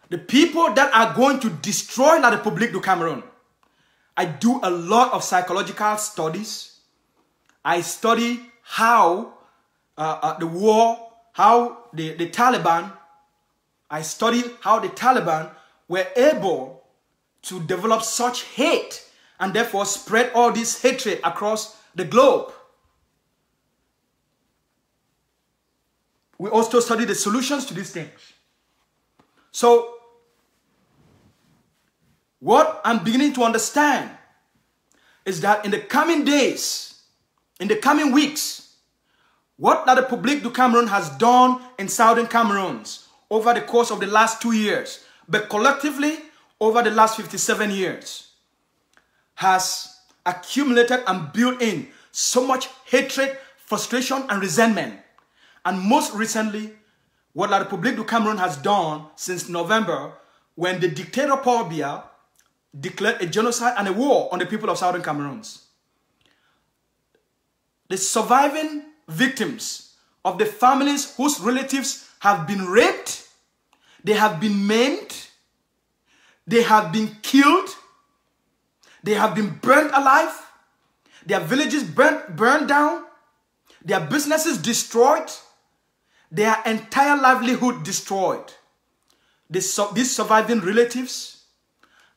The people that are going to destroy La République du Cameroon. I do a lot of psychological studies. I study how the war, how the Taliban, I study how the Taliban were able to develop such hate and therefore spread all this hatred across the globe. We also study the solutions to these things. So, what I'm beginning to understand is that in the coming days, in the coming weeks, what La République du Cameroon has done in Southern Cameroons over the course of the last 2 years, but collectively over the last 57 years, has accumulated and built in so much hatred, frustration, and resentment. And most recently, what La République du Cameroon has done since November, when the dictator Paul Biya declared a genocide and a war on the people of Southern Cameroons. The surviving victims of the families whose relatives have been raped, they have been maimed, they have been killed, they have been burned alive, their villages burned down, their businesses destroyed, their entire livelihood destroyed. These surviving relatives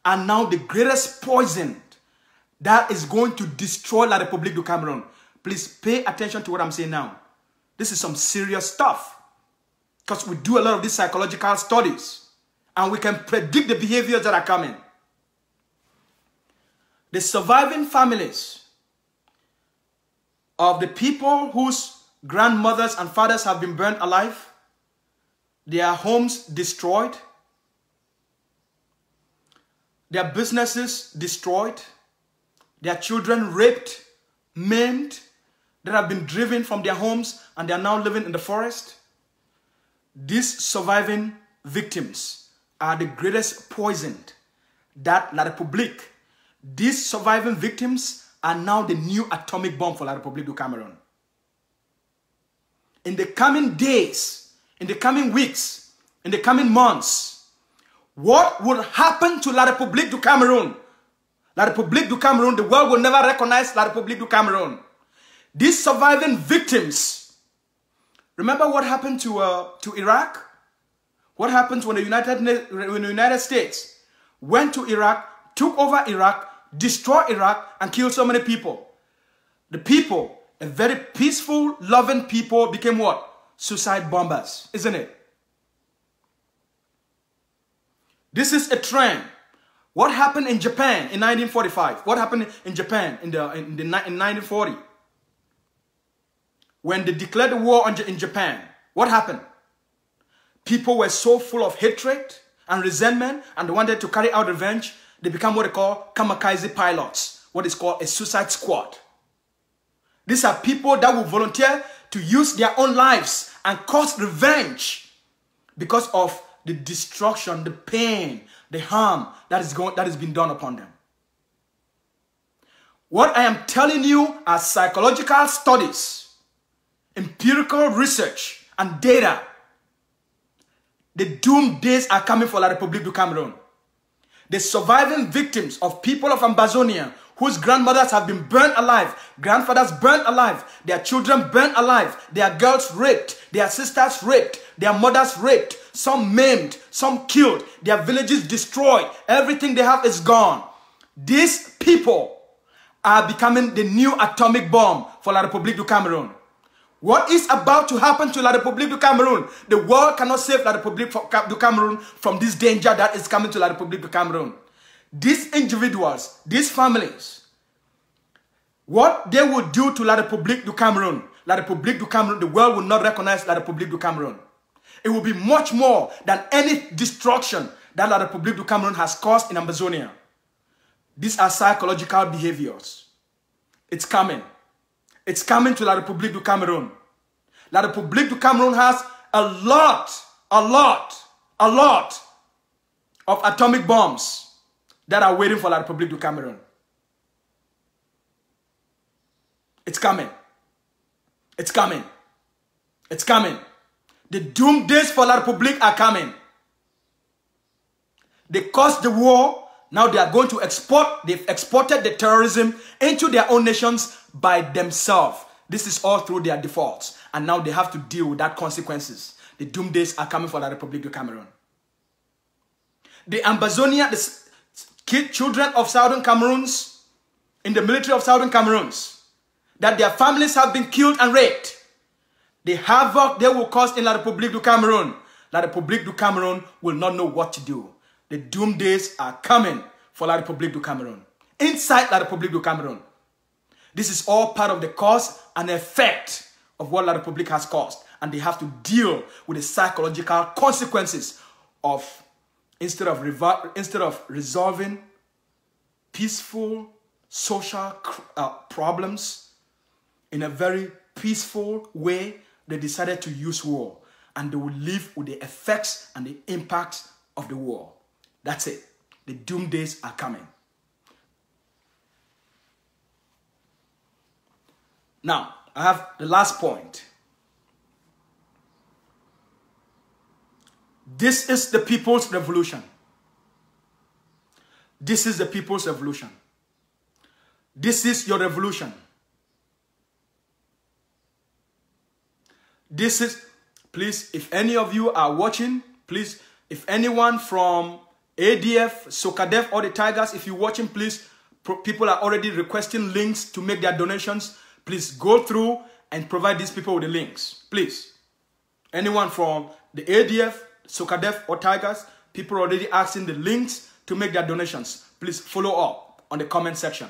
are now the greatest poison that is going to destroy La République du Cameroon. Please pay attention to what I'm saying now. This is some serious stuff. Because we do a lot of these psychological studies. And we can predict the behaviors that are coming. The surviving families of the people whose grandmothers and fathers have been burned alive, their homes destroyed, their businesses destroyed, their children raped, maimed, that have been driven from their homes and they are now living in the forest. These surviving victims are the greatest poison that La République, these surviving victims are now the new atomic bomb for La République du Cameroon. In the coming days, in the coming weeks, in the coming months, what will happen to La République du Cameroon? La République du Cameroon, the world will never recognize La République du Cameroon. These surviving victims, remember what happened to Iraq? What happened when the United States went to Iraq, took over Iraq, destroyed Iraq, and killed so many people? The people, a very peaceful, loving people, became what? Suicide bombers, isn't it? This is a trend. What happened in Japan in 1945? What happened in Japan in 1940? When they declared the war in Japan, what happened? People were so full of hatred and resentment, and they wanted to carry out revenge. They became what they call kamikaze pilots, what is called a suicide squad. These are people that will volunteer to use their own lives and cause revenge because of the destruction, the pain, the harm that is being done upon them. What I am telling you are psychological studies, empirical research, and data. The doom days are coming for La République du Cameroon. The surviving victims of people of Ambazonia whose grandmothers have been burned alive, grandfathers burned alive, their children burned alive, their girls raped, their sisters raped, their mothers raped, some maimed, some killed, their villages destroyed, everything they have is gone. These people are becoming the new atomic bomb for La République du Cameroon. What is about to happen to La République du Cameroon? The world cannot save La République du Cameroon from this danger that is coming to La République du Cameroon. These individuals, these families, what they will do to La République du Cameroon, the world will not recognize La République du Cameroon. It will be much more than any destruction that La République du Cameroon has caused in Amazonia. These are psychological behaviors. It's coming. It's coming to La République du Cameroon. La République du Cameroon has a lot of atomic bombs that are waiting for La République du Cameroon. It's coming. It's coming. It's coming. The doom days for La République are coming. They caused the war. Now they are going to export. They've exported the terrorism into their own nations by themselves. This is all through their defaults. And now they have to deal with that consequences. The doom days are coming for La République du Cameroon. The Ambazonia, the children of Southern Cameroons, in the military of Southern Cameroons, that their families have been killed and raped. The havoc they will cause in La République du Cameroon. La République du Cameroon will not know what to do. The doom days are coming for La République du Cameroon. Inside La République du Cameroon. This is all part of the cause and effect of what La République has caused. And they have to deal with the psychological consequences of, instead of resolving peaceful social problems in a very peaceful way, they decided to use war. And they will live with the effects and the impact of the war. That's it. The doom days are coming. Now, I have the last point. This is the people's revolution. This is the people's revolution. This is your revolution. This is, please, if any of you are watching, please, if anyone from ADF, SOCADEF, or the Tigers, if you're watching, please, people are already requesting links to make their donations. Please go through and provide these people with the links. Please. Anyone from the ADF, SOCADEF, or Tigers, people are already asking the links to make their donations. Please follow up on the comment section.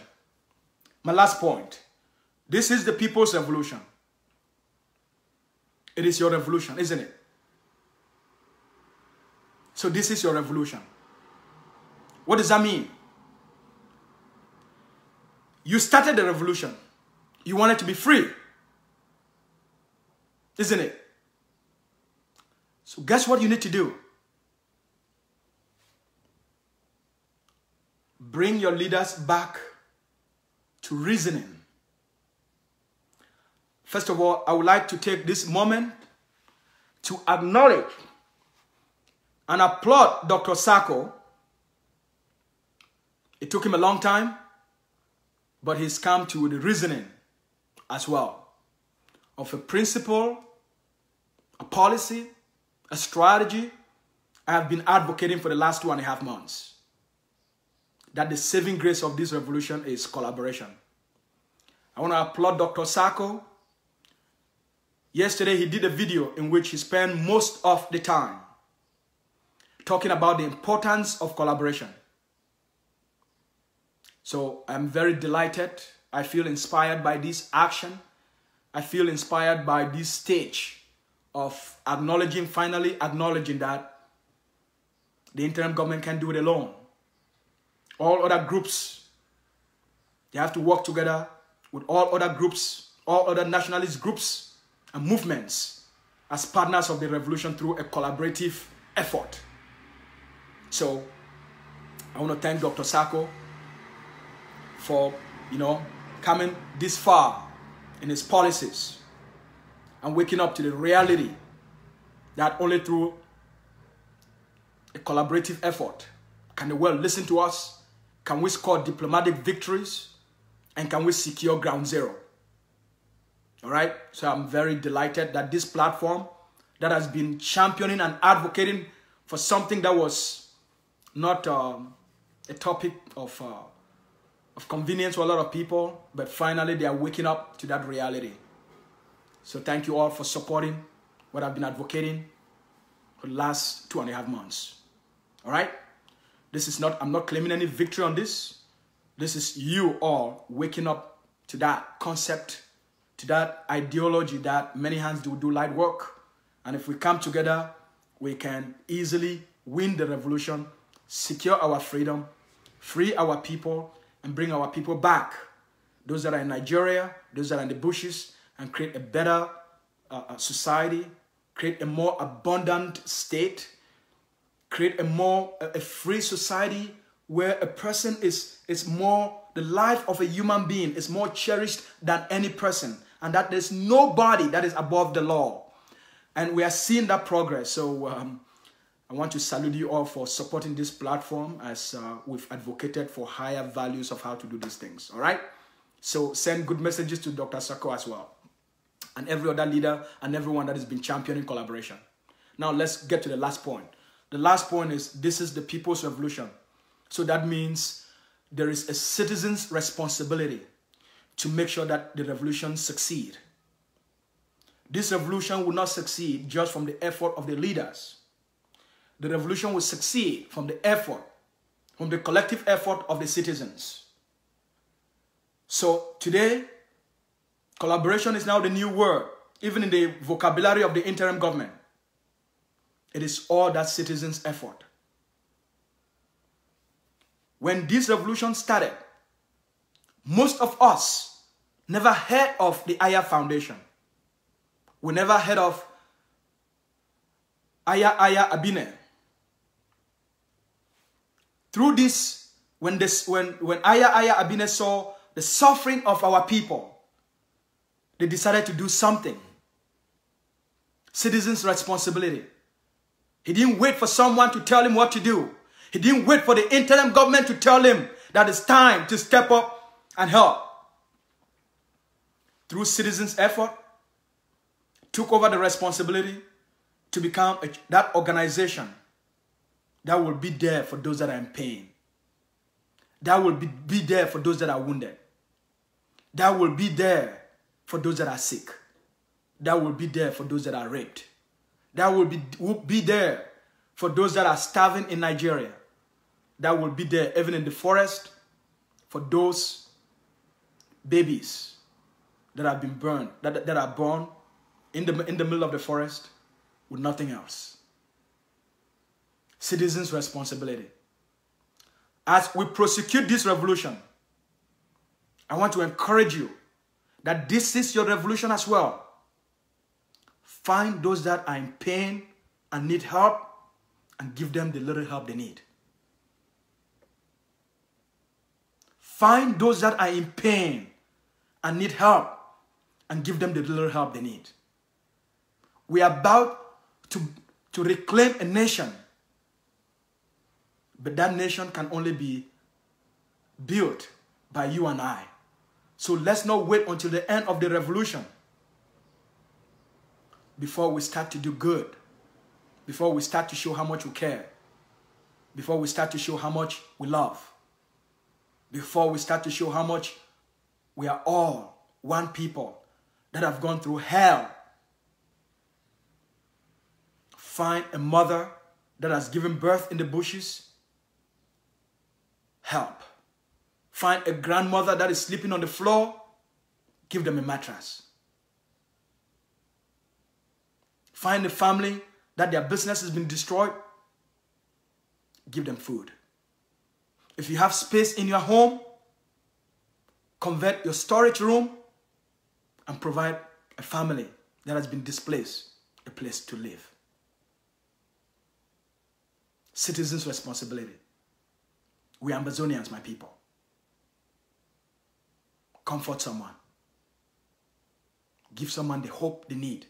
My last point. This is the people's revolution. It is your revolution, isn't it? So this is your revolution. What does that mean? You started the revolution. You wanted to be free. Isn't it? So guess what you need to do? Bring your leaders back to reasoning. First of all, I would like to take this moment to acknowledge and applaud Dr. Sako. It took him a long time, but he's come to the reasoning as well of a principle, a policy, a strategy I have been advocating for the last 2.5 months. That the saving grace of this revolution is collaboration. I want to applaud Dr. Sako. Yesterday he did a video in which he spent most of the time talking about the importance of collaboration. So I'm very delighted. I feel inspired by this action. I feel inspired by this stage of finally acknowledging that the interim government can't do it alone. All other groups, they have to work together with all other groups, all other nationalist groups and movements as partners of the revolution through a collaborative effort. So I want to thank Dr. Sako for, coming this far in his policies and waking up to the reality that only through a collaborative effort can the world listen to us, can we score diplomatic victories, and can we secure ground zero. All right? So I'm very delighted that this platform that has been championing and advocating for something that was not a topic of convenience for a lot of people, but finally they are waking up to that reality. So thank you all for supporting what I've been advocating for the last 2.5 months. All right? I'm not claiming any victory on this. This is you all waking up to that concept, to that ideology that many hands do light work. And if we come together, we can easily win the revolution, secure our freedom, free our people, and bring our people back. Those that are in Nigeria, those that are in the bushes, and create a better society, create a more abundant state, create a free society where a person is more, the life of a human being is more cherished than any person, and that there's nobody that is above the law. And we are seeing that progress. So I want to salute you all for supporting this platform as we've advocated for higher values of how to do these things. All right? So send good messages to Dr. Sako as well, and every other leader and everyone that has been championing collaboration. Now let's get to the last point. The last point is, this is the people's revolution. So that means there is a citizen's responsibility to make sure that the revolution succeed. This revolution will not succeed just from the effort of the leaders. The revolution will succeed from the effort, from the collective effort of the citizens. So today, collaboration is now the new word, even in the vocabulary of the interim government. It is all that citizens' effort. When this revolution started, most of us never heard of the Aya Foundation. We never heard of Aya Abine. Through this, when Aya Abine saw the suffering of our people, they decided to do something. Citizens' responsibility. He didn't wait for someone to tell him what to do. He didn't wait for the interim government to tell him that it's time to step up and help. Through citizens' effort, took over the responsibility to become that organization that will be there for those that are in pain. That will be there for those that are wounded. That will be there for those that are sick. That will be there for those that are raped. That will be there for those that are starving in Nigeria. That will be there even in the forest for those babies that have been burned, that are born in the middle of the forest with nothing else. Citizens' responsibility. As we prosecute this revolution, I want to encourage you that this is your revolution as well. Find those that are in pain and need help and give them the little help they need. Find those that are in pain and need help and give them the little help they need. We are about to reclaim a nation, but that nation can only be built by you and I. So let's not wait until the end of the revolution before we start to do good, before we start to show how much we care, before we start to show how much we love, before we start to show how much we are all one people that have gone through hell. Find a mother that has given birth in the bushes. Help. Find a grandmother that is sleeping on the floor. Give them a mattress. Find a family that their business has been destroyed. Give them food. If you have space in your home, convert your storage room and provide a family that has been displaced a place to live. Citizens' responsibility. We are Ambazonians, my people. Comfort someone. Give someone the hope they need.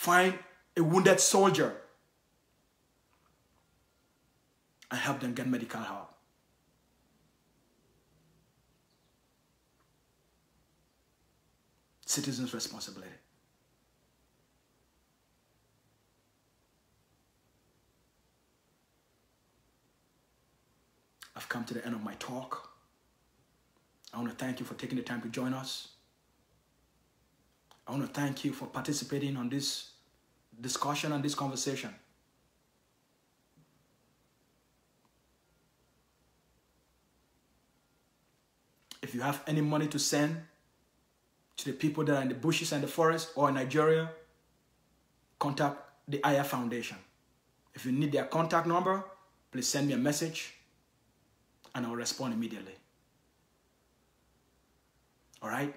Find a wounded soldier and help them get medical help. Citizens' responsibility. I've come to the end of my talk. I want to thank you for taking the time to join us. I want to thank you for participating on this discussion and this conversation. If you have any money to send to the people that are in the bushes and the forest or in Nigeria, contact the AYA Foundation. If you need their contact number, please send me a message and I'll respond immediately. All right?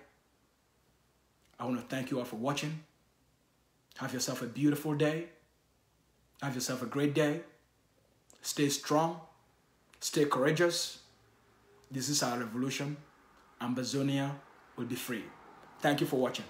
I want to thank you all for watching. Have yourself a beautiful day. Have yourself a great day. Stay strong. Stay courageous. This is our revolution. Ambazonia will be free. Thank you for watching.